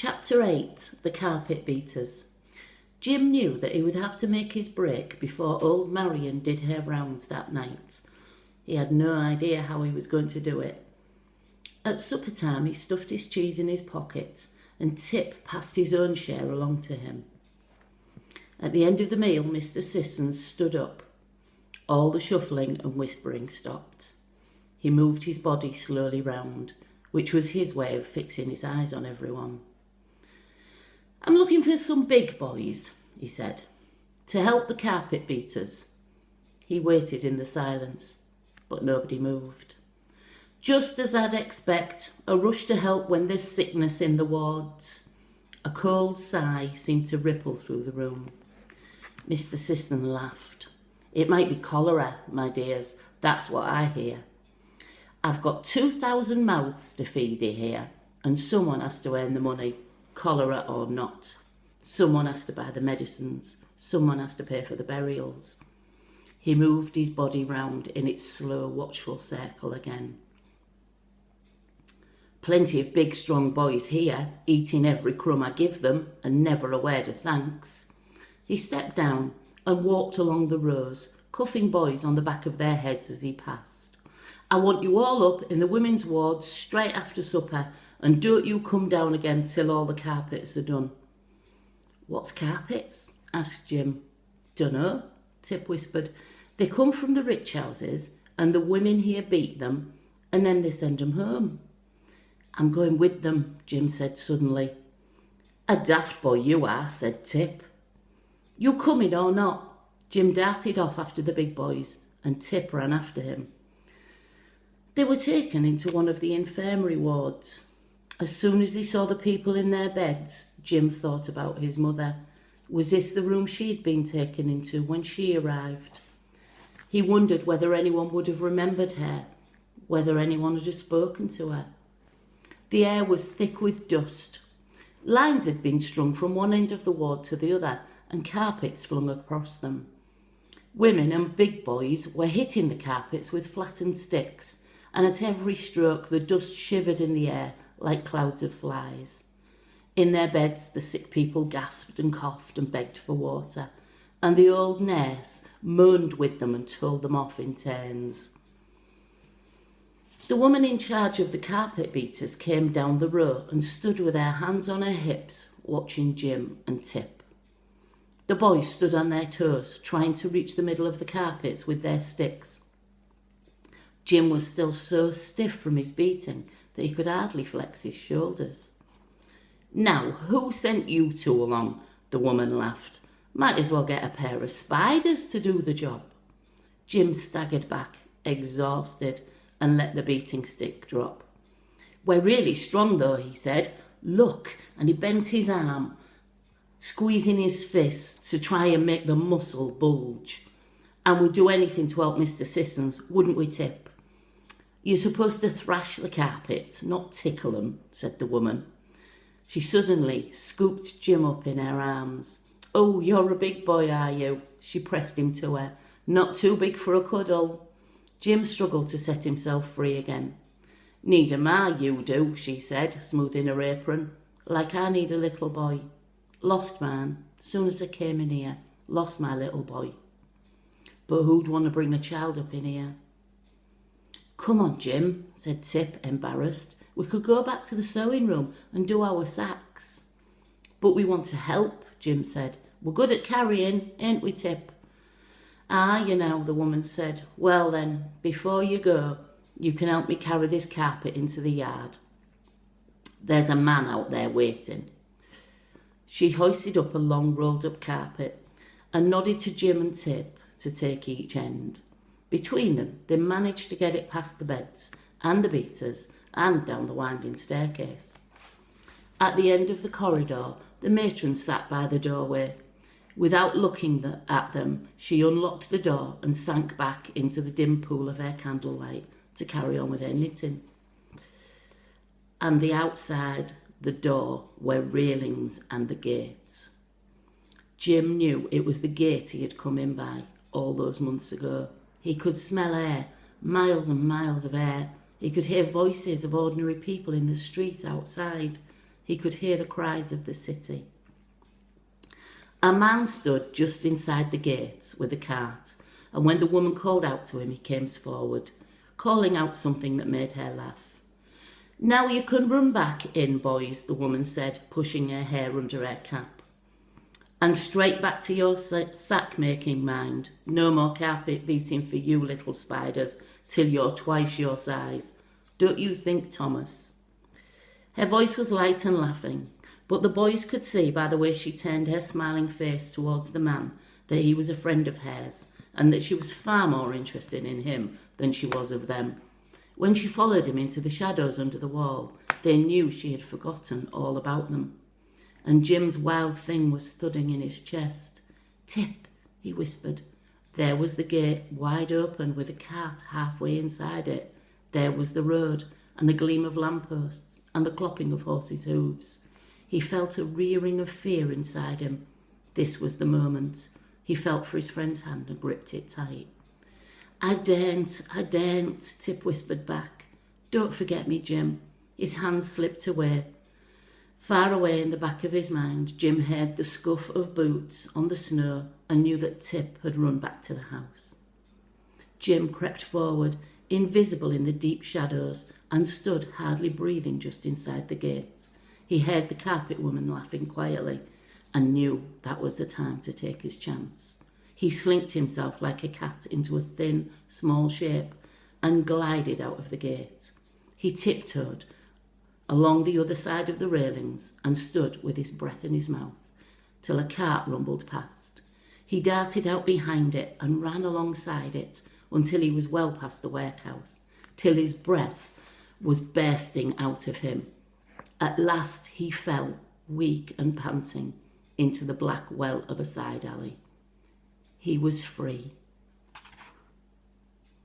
Chapter 8. The Carpet Beaters. Jim knew that he would have to make his break before old Marion did her rounds that night. He had no idea how he was going to do it. At supper time he stuffed his cheese in his pocket and Tip passed his own share along to him. At the end of the meal Mr. Sissons stood up. All the shuffling and whispering stopped. He moved his body slowly round, which was his way of fixing his eyes on everyone. "I'm looking for some big boys," he said, "to help the carpet beaters." He waited in the silence, but nobody moved. "Just as I'd expect, a rush to help when there's sickness in the wards." A cold sigh seemed to ripple through the room. Mr. Sisson laughed. "It might be cholera, my dears, that's what I hear. I've got 2,000 mouths to feed here, and someone has to earn the money, cholera or not. Someone has to buy the medicines, someone has to pay for the burials." He moved his body round in its slow, watchful circle again. "Plenty of big, strong boys here, eating every crumb I give them, and never a word of thanks." He stepped down and walked along the rows, cuffing boys on the back of their heads as he passed. "I want you all up in the women's wards straight after supper, and don't you come down again till all the carpets are done." "What's carpets?" asked Jim. "Dunno," Tip whispered. "They come from the rich houses, and the women here beat them, and then they send them home." "I'm going with them," Jim said suddenly. "A daft boy you are," said Tip. "You coming or not?" Jim darted off after the big boys, and Tip ran after him. They were taken into one of the infirmary wards. As soon as he saw the people in their beds, Jim thought about his mother. Was this the room she'd been taken into when she arrived? He wondered whether anyone would have remembered her, whether anyone had spoken to her. The air was thick with dust. Lines had been strung from one end of the ward to the other, and carpets flung across them. Women and big boys were hitting the carpets with flattened sticks, and at every stroke the dust shivered in the air like clouds of flies. In their beds the sick people gasped and coughed and begged for water, and the old nurse moaned with them and told them off in turns. The woman in charge of the carpet beaters came down the row and stood with her hands on her hips, watching Jim and Tip. The boys stood on their toes, trying to reach the middle of the carpets with their sticks. Jim was still so stiff from his beating that he could hardly flex his shoulders. "Now, who sent you two along?" the woman laughed. "Might as well get a pair of spiders to do the job." Jim staggered back, exhausted, and let the beating stick drop. "We're really strong though," he said. "Look," and he bent his arm, squeezing his fists to try and make the muscle bulge. "And we'd do anything to help Mr. Sissons, wouldn't we, Tip?" "You're supposed to thrash the carpets, not tickle them," said the woman. She suddenly scooped Jim up in her arms. "Oh, you're a big boy, are you?" She pressed him to her. "Not too big for a cuddle." Jim struggled to set himself free again. "Need a ma, you do," she said, smoothing her apron. "Like I need a little boy. Lost man, soon as I came in here, lost my little boy. But who'd want to bring a child up in here?" "Come on, Jim," said Tip, embarrassed. "We could go back to the sewing room and do our sacks." "But we want to help," Jim said. "We're good at carrying, ain't we, Tip?" "Ah, you know," the woman said. "Well then, before you go, you can help me carry this carpet into the yard. There's a man out there waiting." She hoisted up a long rolled-up carpet and nodded to Jim and Tip to take each end. Between them, they managed to get it past the beds and the beaters and down the winding staircase. At the end of the corridor, the matron sat by the doorway. Without looking at them, she unlocked the door and sank back into the dim pool of her candlelight to carry on with her knitting. And the outside, the door, were railings and the gates. Jim knew it was the gate he had come in by all those months ago. He could smell air, miles and miles of air. He could hear voices of ordinary people in the street outside. He could hear the cries of the city. A man stood just inside the gates with a cart, and when the woman called out to him, he came forward, calling out something that made her laugh. "Now you can run back in, boys," the woman said, pushing her hair under her cap. "And straight back to your sack-making, mind. No more carpet beating for you little spiders till you're twice your size. Don't you think, Thomas?" Her voice was light and laughing, but the boys could see by the way she turned her smiling face towards the man that he was a friend of hers, and that she was far more interested in him than she was of them. When she followed him into the shadows under the wall, they knew she had forgotten all about them. And Jim's wild thing was thudding in his chest. "Tip," he whispered. There was the gate wide open with a cart halfway inside it. There was the road and the gleam of lampposts and the clopping of horses' hooves. He felt a rearing of fear inside him. This was the moment. He felt for his friend's hand and gripped it tight. I daren't, Tip whispered back. "Don't forget me, Jim." His hand slipped away. Far away in the back of his mind, Jim heard the scuff of boots on the snow and knew that Tip had run back to the house. Jim crept forward, invisible in the deep shadows, and stood hardly breathing just inside the gate. He heard the carpet woman laughing quietly and knew that was the time to take his chance. He slinked himself like a cat into a thin, small shape and glided out of the gate. He tiptoed along the other side of the railings and stood with his breath in his mouth till a cart rumbled past. He darted out behind it and ran alongside it until he was well past the warehouse, till his breath was bursting out of him. At last he fell, weak and panting, into the black well of a side alley. He was free.